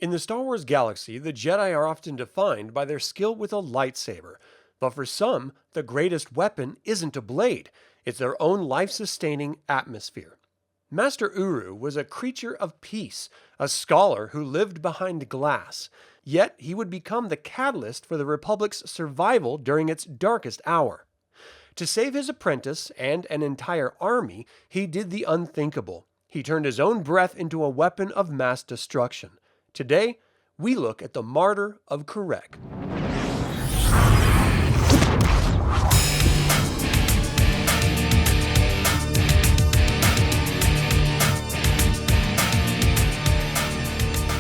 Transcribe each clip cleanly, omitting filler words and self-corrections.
In the Star Wars galaxy, the Jedi are often defined by their skill with a lightsaber, but for some, the greatest weapon isn't a blade, it's their own life-sustaining atmosphere. Master Ooroo was a creature of peace, a scholar who lived behind glass, yet he would become the catalyst for the Republic's survival during its darkest hour. To save his apprentice and an entire army, he did the unthinkable. He turned his own breath into a weapon of mass destruction. Today, we look at the Martyr of Kirrek.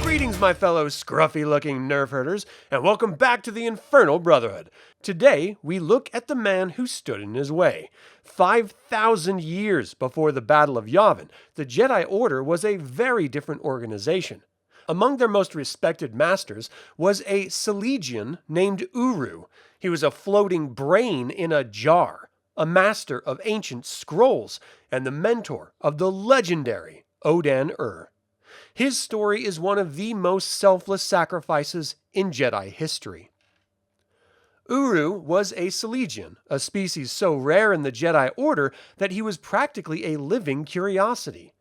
Greetings, my fellow scruffy looking Nerf Herders, and welcome back to the Infernal Brotherhood. Today, we look at the man who stood in his way. 5,000 years before the Battle of Yavin, the Jedi Order was a very different organization. Among their most respected masters was a Selegian named Ooroo. He was a floating brain in a jar, a master of ancient scrolls, and the mentor of the legendary Odan-Urr. His story is one of the most selfless sacrifices in Jedi history. Ooroo was a Selegian, a species so rare in the Jedi Order that he was practically a living curiosity.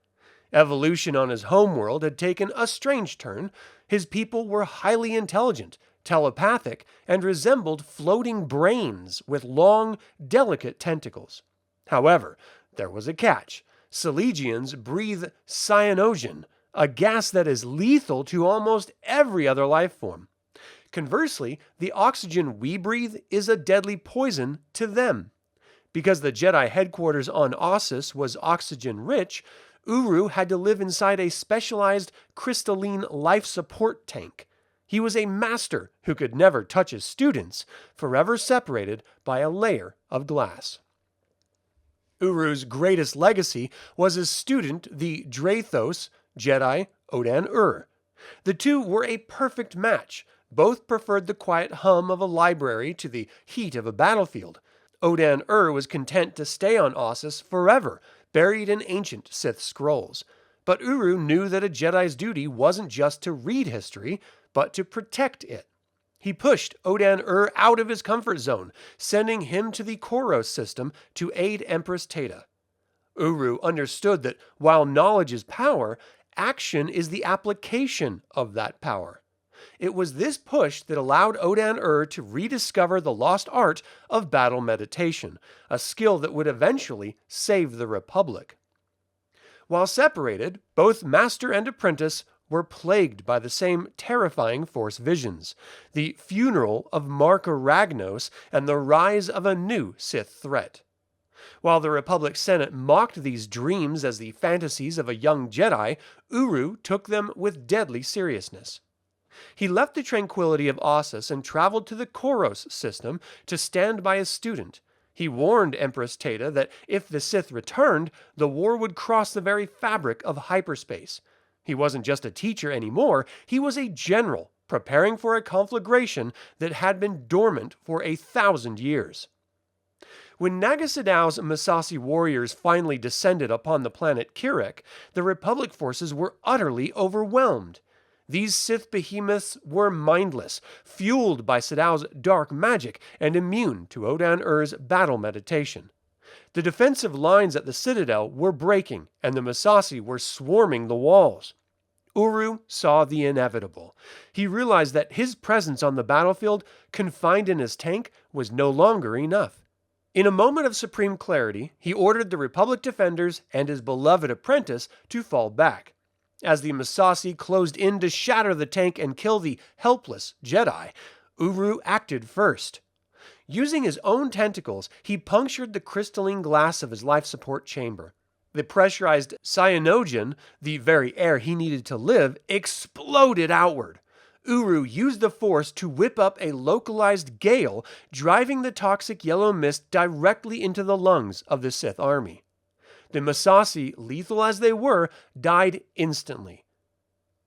Evolution on his homeworld had taken a strange turn. His people were highly intelligent, telepathic, and resembled floating brains with long, delicate tentacles. However, there was a catch. Selegians breathe cyanogen, a gas that is lethal to almost every other life form. Conversely, the oxygen we breathe is a deadly poison to them. Because the Jedi headquarters on Ossus was oxygen-rich, Ooroo had to live inside a specialized crystalline life support tank. He was a master who could never touch his students, forever separated by a layer of glass. Ooroo's greatest legacy was his student, the Drathos Jedi Odan-Urr. The two were a perfect match. Both preferred the quiet hum of a library to the heat of a battlefield. Odan-Urr was content to stay on Ossus forever, buried in ancient Sith scrolls. But Ooroo knew that a Jedi's duty wasn't just to read history, but to protect it. He pushed Odan-Urr out of his comfort zone, sending him to the Koros system to aid Empress Teta. Ooroo understood that while knowledge is power, action is the application of that power. It was this push that allowed Odan-Urr to rediscover the lost art of battle meditation, a skill that would eventually save the Republic. While separated, both master and apprentice were plagued by the same terrifying Force visions, the funeral of Marka Ragnos and the rise of a new Sith threat. While the Republic Senate mocked these dreams as the fantasies of a young Jedi, Ooroo took them with deadly seriousness. He left the tranquility of Ossus and traveled to the Koros system to stand by his student. He warned Empress Teta that if the Sith returned, the war would cross the very fabric of hyperspace. He wasn't just a teacher anymore, he was a general, preparing for a conflagration that had been dormant for 1,000 years. When Naga Sadow's Massassi warriors finally descended upon the planet Kirrek, the Republic forces were utterly overwhelmed. These Sith behemoths were mindless, fueled by Sadow's dark magic, and immune to Odan-Urr's battle meditation. The defensive lines at the Citadel were breaking, and the Massassi were swarming the walls. Ooroo saw the inevitable. He realized that his presence on the battlefield, confined in his tank, was no longer enough. In a moment of supreme clarity, he ordered the Republic defenders and his beloved apprentice to fall back. As the Massassi closed in to shatter the tank and kill the helpless Jedi, Ooroo acted first. Using his own tentacles, he punctured the crystalline glass of his life support chamber. The pressurized cyanogen, the very air he needed to live, exploded outward. Ooroo used the Force to whip up a localized gale, driving the toxic yellow mist directly into the lungs of the Sith army. The Massassi, lethal as they were, died instantly.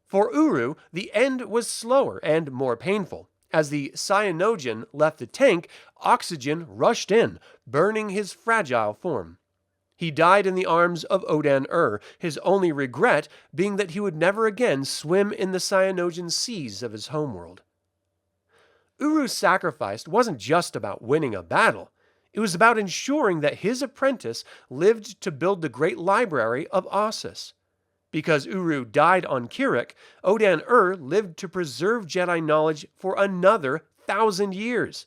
For Ooroo, the end was slower and more painful. As the cyanogen left the tank, oxygen rushed in, burning his fragile form. He died in the arms of Odan-Urr, his only regret being that he would never again swim in the cyanogen seas of his homeworld. Ooroo's sacrifice wasn't just about winning a battle. It was about ensuring that his apprentice lived to build the great library of Ossus. Because Ooroo died on Kirrek, Odan-Urr lived to preserve Jedi knowledge for another 1,000 years.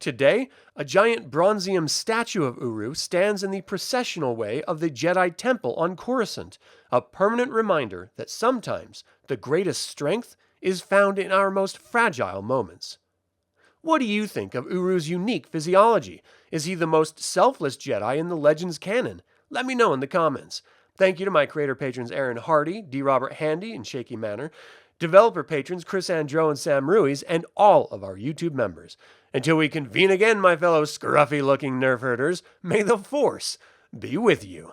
Today, a giant bronzium statue of Ooroo stands in the processional way of the Jedi Temple on Coruscant, a permanent reminder that sometimes the greatest strength is found in our most fragile moments. What do you think of Ooroo's unique physiology? Is he the most selfless Jedi in the Legends canon? Let me know in the comments. Thank you to my creator patrons Aaron Hardy, D. Robert Handy, and ShakyManor, developer patrons Chris Androu and Sam Ruiz, and all of our YouTube members. Until we convene again, my fellow scruffy-looking Nerf Herders, may the Force be with you.